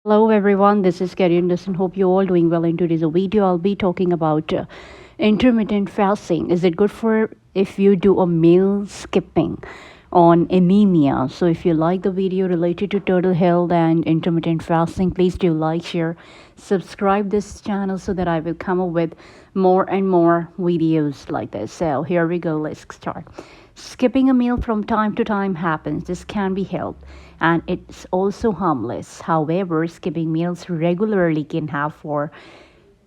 Hello everyone, this is Karen and hope you're all doing well. In today's video, I'll be talking about intermittent fasting. Is it good for if you do a meal skipping on anemia? So if you like the video related to total health and intermittent fasting, please do like, share, subscribe this channel so that I will come up with more and more videos like this. So here we go, let's start. Skipping a meal from time to time happens. This can be helped and it's also harmless. However, skipping meals regularly can have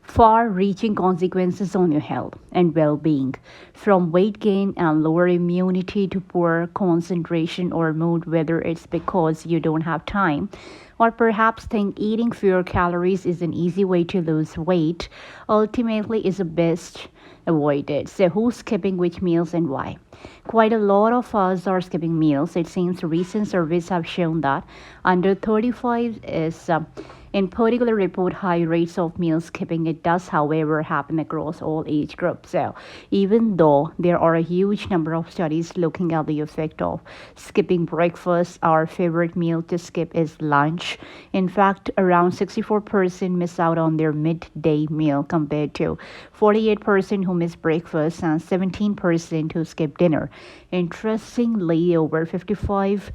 far reaching consequences on your health and well being, from weight gain and lower immunity to poor concentration or mood, whether it's because you don't have time or perhaps think eating fewer calories is an easy way to lose weight, ultimately is the best avoided. So, who's skipping which meals and why? Quite a lot of us are skipping meals. It seems recent surveys have shown that under 35 is in particular report high rates of meal skipping. It does, however, happen across all age groups. So, even though there are a huge number of studies looking at the effect of skipping breakfast, our favorite meal to skip is lunch. In fact, around 64% miss out on their midday meal compared to 48% who miss breakfast and 17% who skip dinner. Interestingly, over 55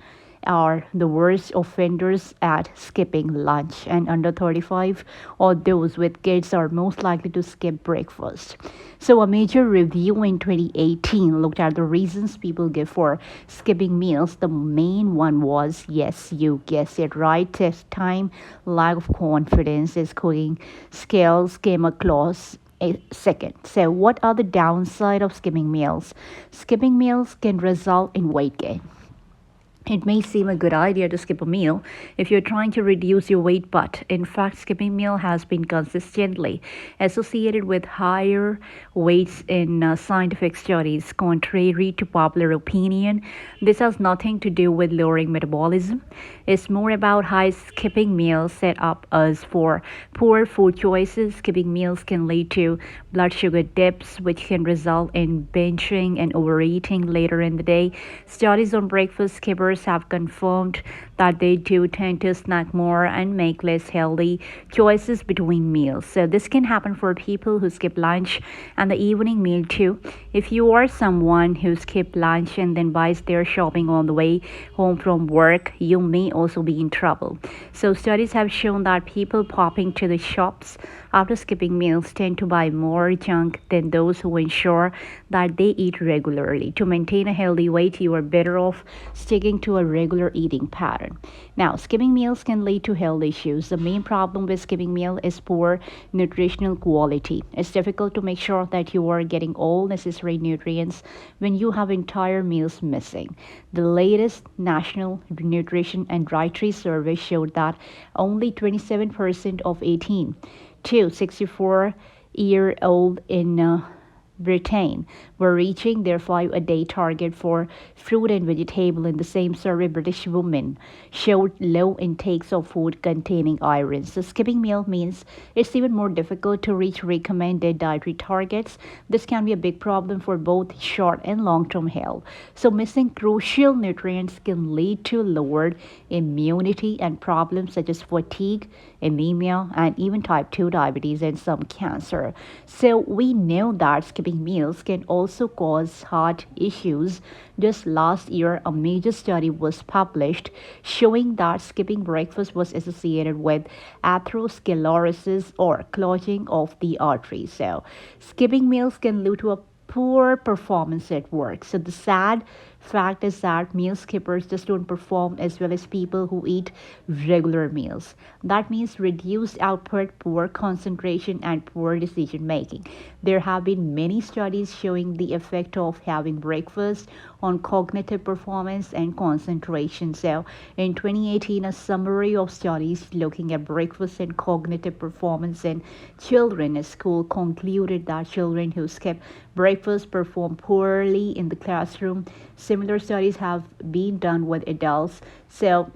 are the worst offenders at skipping lunch, and under 35 or those with kids are most likely to skip breakfast. So, a major review in 2018 looked at the reasons people give for skipping meals. The main one was, yes, you guessed it right, test time, lack of confidence, as cooking skills came across a second. So, what are the downside of skipping meals? Skipping meals can result in weight gain. It may seem a good idea to skip a meal if you're trying to reduce your weight, but in fact, skipping meal has been consistently associated with higher weights in scientific studies. Contrary to popular opinion, this has nothing to do with lowering metabolism. It's more about how skipping meals set up us for poor food choices. Skipping meals can lead to blood sugar dips, which can result in binging and overeating later in the day. Studies on breakfast skippers have confirmed that they do tend to snack more and make less healthy choices between meals. So, this can happen for people who skip lunch and the evening meal too. If you are someone who skips lunch and then buys their shopping on the way home from work, you may also be in trouble. So, studies have shown that people popping to the shops after skipping meals tend to buy more junk than those who ensure that they eat regularly. To maintain a healthy weight, you are better off sticking to a regular eating pattern. Now, skipping meals can lead to health issues. The main problem with skipping meal is poor nutritional quality. It's difficult to make sure that you are getting all necessary nutrients when you have entire meals missing. The latest National Nutrition and Dietary Survey showed that only 27% of 18 to 64-year-old in Britain were reaching their 5 a day target for fruit and vegetable. In the same survey, British women showed low intakes of food containing iron. So, skipping meal means it's even more difficult to reach recommended dietary targets. This can be a big problem for both short and long-term health. So, missing crucial nutrients can lead to lowered immunity and problems such as fatigue, anemia, and even type 2 diabetes and some cancer. So, we know that skipping meals can also cause heart issues. Just last year, a major study was published showing that skipping breakfast was associated with atherosclerosis or clogging of the arteries. So, skipping meals can lead to a poor performance at work. So, the sad fact is that meal skippers just don't perform as well as people who eat regular meals. That means reduced output, poor concentration, and poor decision making. There have been many studies showing the effect of having breakfast on cognitive performance and concentration. So, in 2018, a summary of studies looking at breakfast and cognitive performance in children at school concluded that children who skip breakfast perform poorly in the classroom. Similar studies have been done with adults. So,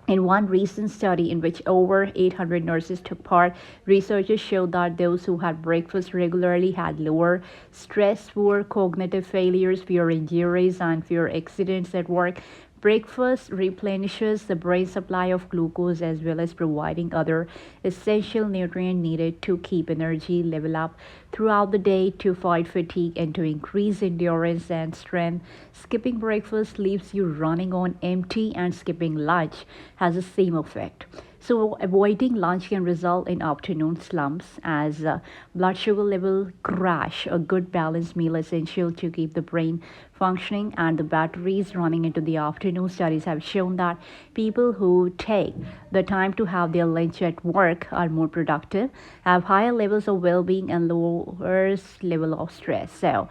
in one recent study in which over 800 nurses took part, researchers showed that those who had breakfast regularly had lower stress, fewer cognitive failures, fewer injuries, and fewer accidents at work. Breakfast replenishes the brain supply of glucose as well as providing other essential nutrient needed to keep energy level up throughout the day to fight fatigue and to increase endurance and strength. Skipping breakfast leaves you running on empty, and skipping lunch has the same effect. So, avoiding lunch can result in afternoon slumps as blood sugar level crash. A good balanced meal is essential to keep the brain functioning and the batteries running into the afternoon. Studies have shown that people who take the time to have their lunch at work are more productive, have higher levels of well-being, and lower level of stress. So,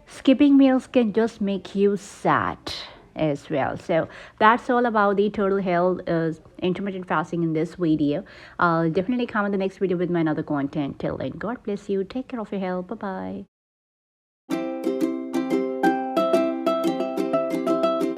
skipping meals can just make you sad as well. So that's all about the total health intermittent fasting in this video. I'll definitely come in the next video with my another content. Till then, God bless you, take care of your health, bye bye.